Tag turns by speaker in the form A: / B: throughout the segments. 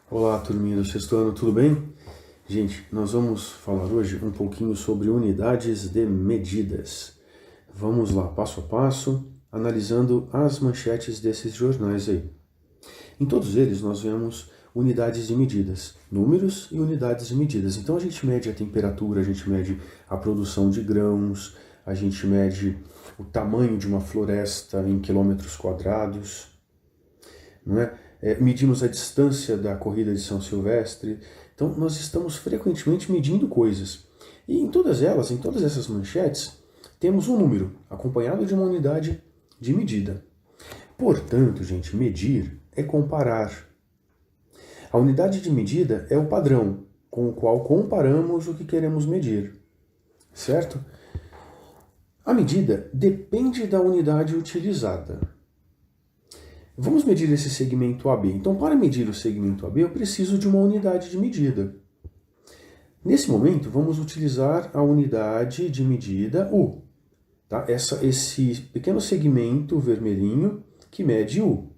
A: Olá, turminha do sexto ano, tudo bem? Gente, nós vamos falar hoje um pouquinho sobre unidades de medidas. Vamos lá, passo a passo, analisando as manchetes desses jornais aí. Em todos eles nós vemos unidades de medidas, números e unidades de medidas. Então a gente mede a temperatura, a gente mede a produção de grãos, a gente mede o tamanho de uma floresta em quilômetros quadrados, não é? Medimos a distância da corrida de São Silvestre. Então, nós estamos frequentemente medindo coisas. E em todas elas, em todas essas manchetes, temos um número, acompanhado de uma unidade de medida. Portanto, gente, medir é comparar. A unidade de medida é o padrão com o qual comparamos o que queremos medir, certo? A medida depende da unidade utilizada. Vamos medir esse segmento AB. Então, para medir o segmento AB, eu preciso de uma unidade de medida. Nesse momento, vamos utilizar a unidade de medida U. Tá? Esse pequeno segmento vermelhinho que mede U.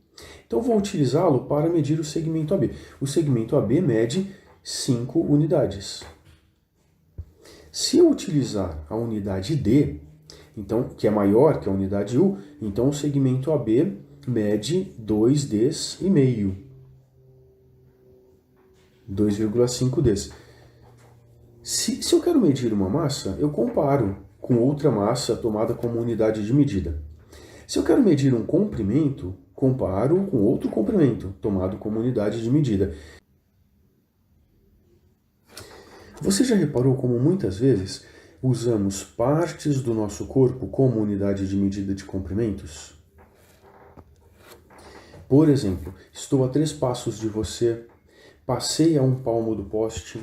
A: Então, vou utilizá-lo para medir o segmento AB. O segmento AB mede 5 unidades. Se eu utilizar a unidade D, então, que é maior que a unidade U, então o segmento AB mede 2Ds e meio. 2,5 Ds. Se eu quero medir uma massa, eu comparo com outra massa tomada como unidade de medida. Se eu quero medir um comprimento, comparo com outro comprimento tomado como unidade de medida. Você já reparou como muitas vezes usamos partes do nosso corpo como unidade de medida de comprimentos? Por exemplo, estou a 3 passos de você, passei a 1 palmo do poste,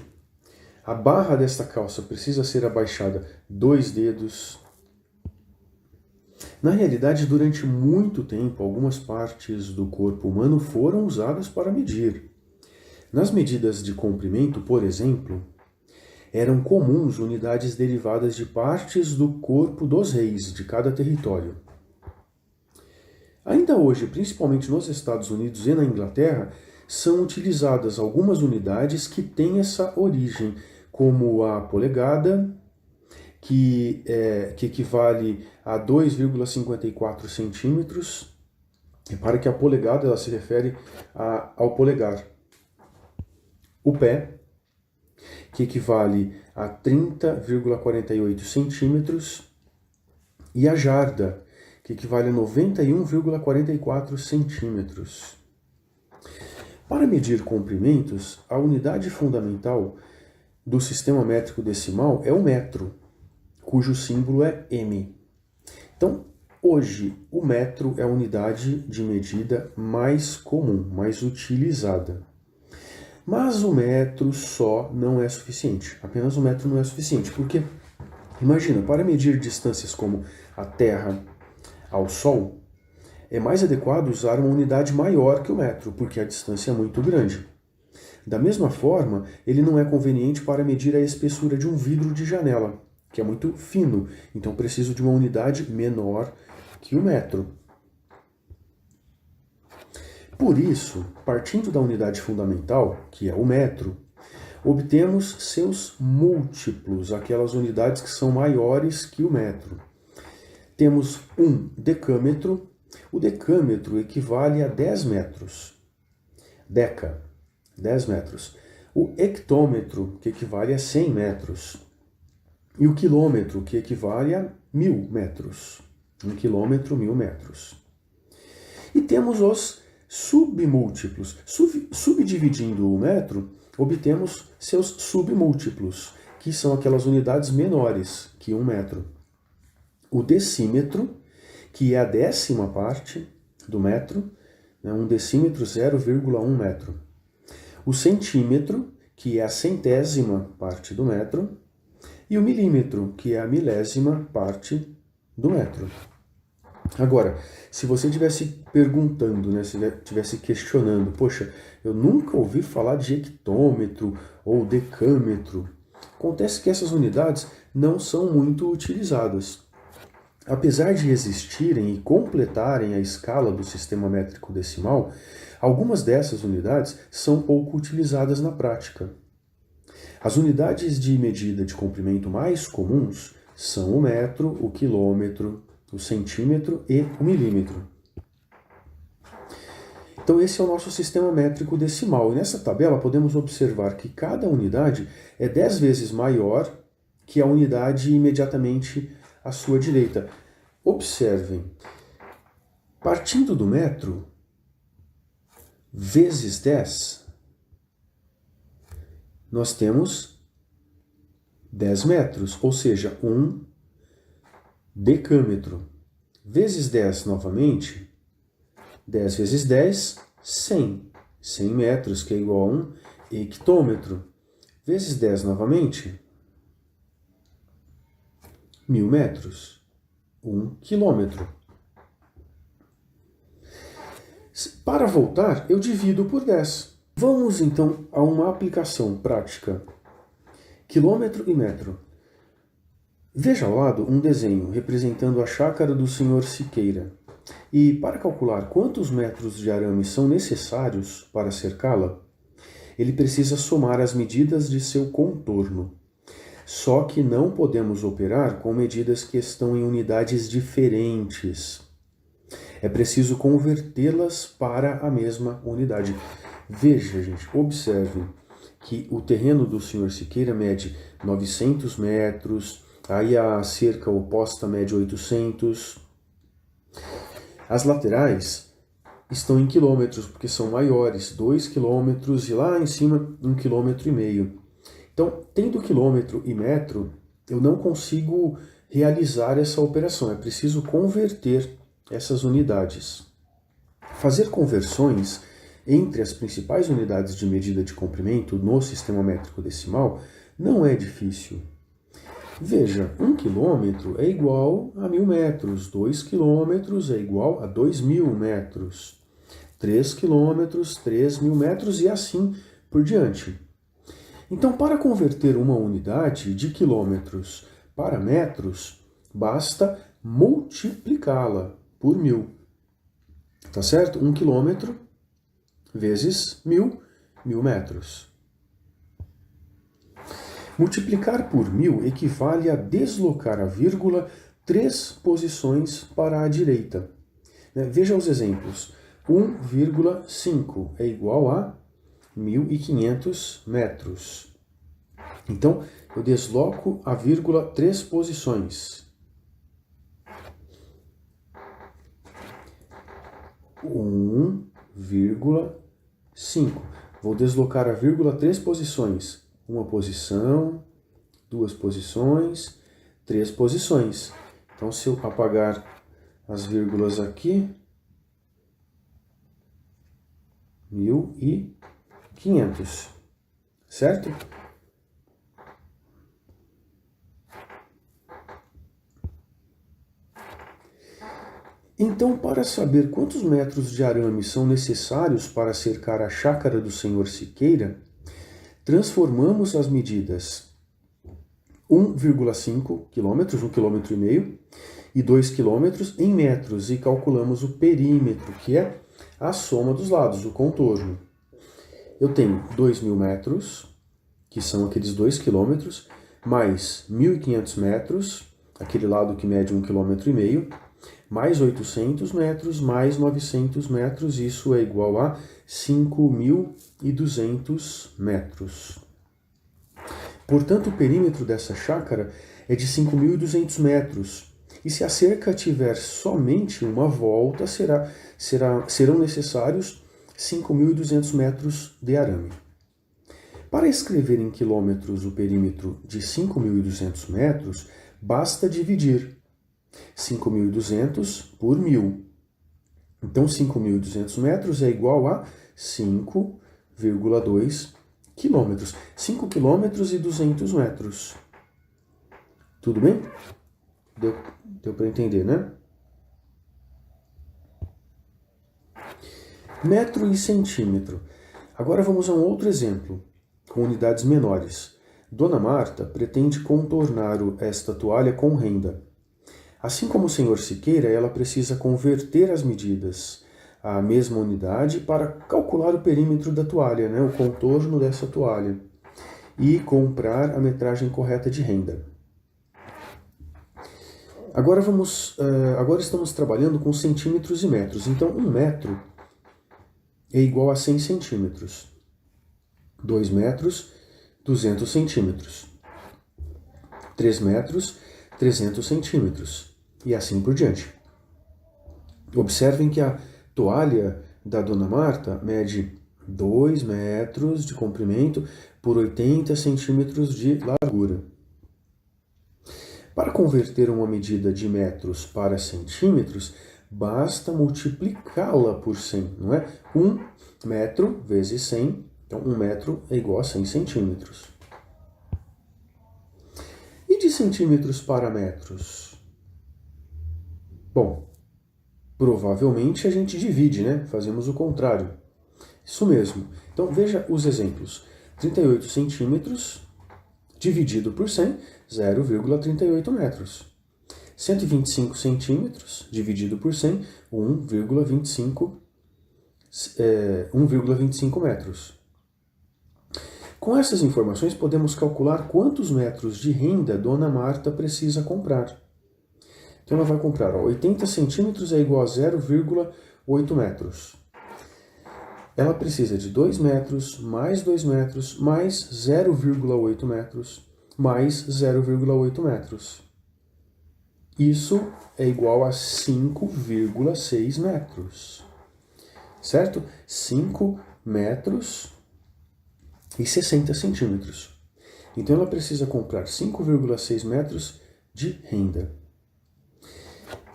A: a barra desta calça precisa ser abaixada 2 dedos. Na realidade, durante muito tempo, algumas partes do corpo humano foram usadas para medir. Nas medidas de comprimento, por exemplo, eram comuns unidades derivadas de partes do corpo dos reis de cada território. Ainda hoje, principalmente nos Estados Unidos e na Inglaterra, são utilizadas algumas unidades que têm essa origem, como a polegada, que equivale a 2,54 centímetros. Repara que a polegada ela se refere ao polegar. O pé, que equivale a 30,48 centímetros. E a jarda, que equivale a 91,44 centímetros. Para medir comprimentos, a unidade fundamental do sistema métrico decimal é o metro, cujo símbolo é M. Então, hoje, o metro é a unidade de medida mais comum, mais utilizada. Mas o metro só não é suficiente. Apenas o metro não é suficiente, porque, imagina, para medir distâncias como a Terra ao Sol, é mais adequado usar uma unidade maior que o metro, porque a distância é muito grande. Da mesma forma, ele não é conveniente para medir a espessura de um vidro de janela, que é muito fino, então preciso de uma unidade menor que o metro. Por isso, partindo da unidade fundamental, que é o metro, obtemos seus múltiplos, aquelas unidades que são maiores que o metro. Temos um decâmetro. O decâmetro equivale a 10 metros. Deca, 10 metros. O hectômetro, que equivale a 100 metros. E o quilômetro, que equivale a 1000 metros. 1 quilômetro, 1000 metros. E temos os submúltiplos. Subdividindo o metro, obtemos seus submúltiplos, que são aquelas unidades menores que 1 metro. O decímetro, que é a 10ª parte do metro, né, 1 decímetro, 0,1 metro. O centímetro, que é a 100ª parte do metro. E o milímetro, que é a 1000ª parte do metro. Agora, se você estivesse perguntando, né, se estivesse questionando, poxa, eu nunca ouvi falar de hectômetro ou decâmetro. Acontece que essas unidades não são muito utilizadas. Apesar de existirem e completarem a escala do sistema métrico decimal, algumas dessas unidades são pouco utilizadas na prática. As unidades de medida de comprimento mais comuns são o metro, o quilômetro, o centímetro e o milímetro. Então esse é o nosso sistema métrico decimal. E nessa tabela podemos observar que cada unidade é 10 vezes maior que a unidade imediatamente à sua direita. Observem, partindo do metro, vezes 10, nós temos 10 metros, ou seja, 1 decâmetro. Vezes 10 novamente, 10 vezes 10, 100. 100 metros, que é igual a 1 hectômetro. Vezes 10 novamente, 1000 metros. 1 quilômetro. Para voltar, eu divido por 10. Vamos então a uma aplicação prática. Quilômetro e metro. Veja ao lado um desenho representando a chácara do Sr. Siqueira. E para calcular quantos metros de arame são necessários para cercá-la, ele precisa somar as medidas de seu contorno. Só que não podemos operar com medidas que estão em unidades diferentes. É preciso convertê-las para a mesma unidade. Veja, gente, observe que o terreno do Sr. Siqueira mede 900 metros, aí a cerca oposta mede 800. As laterais estão em quilômetros, porque são maiores, 2 quilômetros, e lá em cima 1,5 quilômetro. Então, tendo quilômetro e metro, eu não consigo realizar essa operação, é preciso converter essas unidades. Fazer conversões entre as principais unidades de medida de comprimento no sistema métrico decimal não é difícil. Veja, 1 quilômetro é igual a 1000 metros, 2 quilômetros é igual a 2000 metros, 3 quilômetros, 3000 metros e assim por diante. Então, para converter uma unidade de quilômetros para metros, basta multiplicá-la por 1000. Tá certo? 1 quilômetro vezes 1000, 1000 metros. Multiplicar por 1000 equivale a deslocar a vírgula 3 posições para a direita. Veja os exemplos. 1,5 é igual a 1500 metros. Então, eu desloco a vírgula 3 posições. 1,5. Vou deslocar a vírgula 3 posições. Uma posição, 2 posições, 3 posições. Então, se eu apagar as vírgulas aqui, 1500, certo? Então, para saber quantos metros de arame são necessários para cercar a chácara do Sr. Siqueira, transformamos as medidas 1,5 km, 1,5 km e 2 km em metros e calculamos o perímetro, que é a soma dos lados, o contorno. Eu tenho 2000 metros, que são aqueles 2 km, mais 1500 metros, aquele lado que mede 1,5 km, mais 800 metros, mais 900 metros, isso é igual a 5.200 metros. Portanto, o perímetro dessa chácara é de 5.200 metros. E se a cerca tiver somente uma volta, serão necessários 5.200 metros de arame. Para escrever em quilômetros o perímetro de 5.200 metros, basta dividir 5.200 por 1000. Então, 5.200 metros é igual a 5,2 quilômetros. 5 quilômetros e 200 metros. Tudo bem? Deu para entender, né? Metro e centímetro. Agora vamos a um outro exemplo, com unidades menores. Dona Marta pretende contornar esta toalha com renda. Assim como o senhor Siqueira, ela precisa converter as medidas à mesma unidade para calcular o perímetro da toalha, né, o contorno dessa toalha, e comprar a metragem correta de renda. Agora estamos trabalhando com centímetros e metros. Então, 1 metro é igual a 100 centímetros. 2 metros, 200 centímetros. 3 metros, 300 centímetros. E assim por diante. Observem que a toalha da Dona Marta mede 2 metros de comprimento por 80 centímetros de largura. Para converter uma medida de metros para centímetros, basta multiplicá-la por 100, não é? 1 metro vezes 100, então 1 metro é igual a 100 centímetros. E de centímetros para metros? Bom, provavelmente a gente divide, né? Fazemos o contrário. Isso mesmo. Então veja os exemplos. 38 centímetros dividido por 100, 0,38 metros. 125 centímetros dividido por 100, 1,25 metros. Com essas informações, podemos calcular quantos metros de renda Dona Marta precisa comprar. Então, ela vai comprar 80 centímetros é igual a 0,8 metros. Ela precisa de 2 metros, mais 2 metros, mais 0,8 metros, mais 0,8 metros. Isso é igual a 5,6 metros. Certo? 5 metros e 60 centímetros. Então, ela precisa comprar 5,6 metros de renda.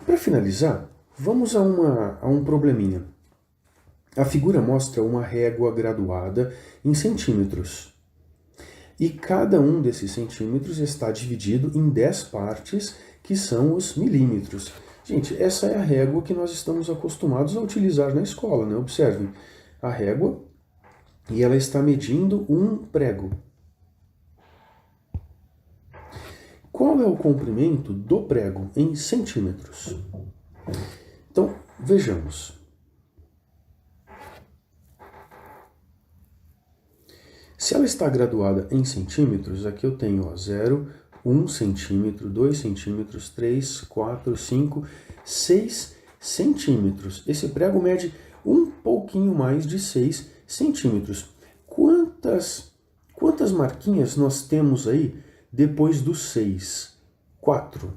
A: Para finalizar, vamos a um probleminha. A figura mostra uma régua graduada em centímetros. E cada um desses centímetros está dividido em 10 partes, que são os milímetros. Gente, essa é a régua que nós estamos acostumados a utilizar na escola, né? Observem, a régua, e ela está medindo um prego. Qual é o comprimento do prego em centímetros? Então, vejamos. Se ela está graduada em centímetros, aqui eu tenho 0, 1 centímetro, 2 centímetros, 3, 4, 5, 6 centímetros. Esse prego mede um pouquinho mais de 6 centímetros. Quantas marquinhas nós temos aí depois do 6? 4,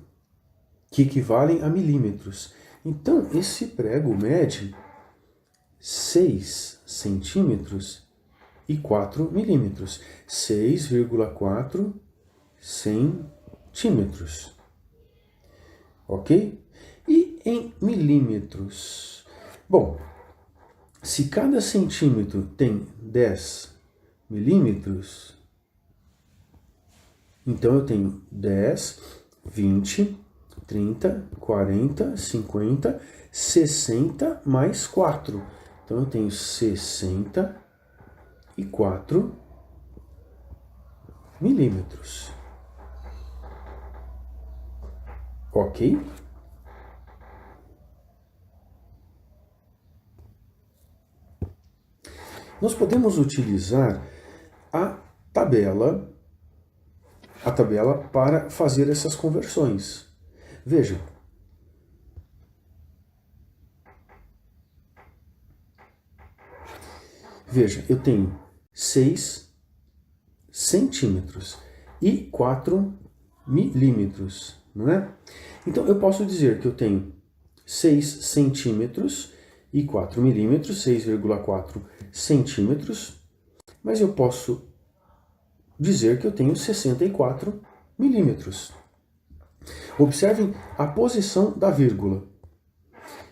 A: que equivalem a milímetros. Então, esse prego mede 6 centímetros e 4 milímetros. 6,4 centímetros. Ok? E em milímetros? Bom, se cada centímetro tem 10 milímetros, então eu tenho 10, 20, 30, 40, 50, 60 mais 4. Então eu tenho 64 milímetros. Ok? Nós podemos utilizar a tabela para fazer essas conversões. Veja. Veja, eu tenho 6 centímetros e 4 milímetros, não é? Então, eu posso dizer que eu tenho 6 centímetros e 4 milímetros, 6,4 centímetros, mas eu posso dizer que eu tenho 64 milímetros. Observem a posição da vírgula.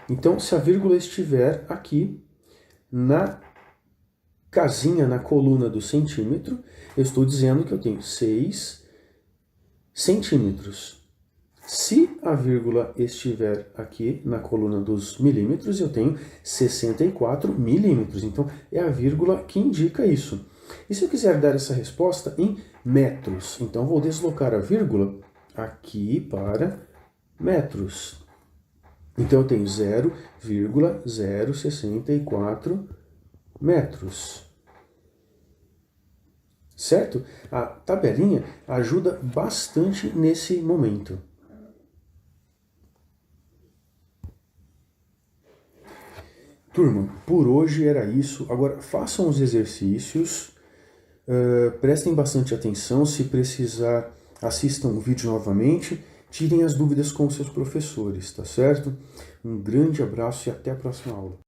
A: Então, se a vírgula estiver aqui na casinha, na coluna do centímetro, eu estou dizendo que eu tenho 6 centímetros. Se a vírgula estiver aqui na coluna dos milímetros, eu tenho 64 milímetros. Então, é a vírgula que indica isso. E se eu quiser dar essa resposta em metros? Então, vou deslocar a vírgula aqui para metros. Então eu tenho 0,064 metros. Certo? A tabelinha ajuda bastante nesse momento. Turma, por hoje era isso. Agora façam os exercícios, prestem bastante atenção. Se precisar, assistam o vídeo novamente. Tirem as dúvidas com seus professores, tá certo? Um grande abraço e até a próxima aula.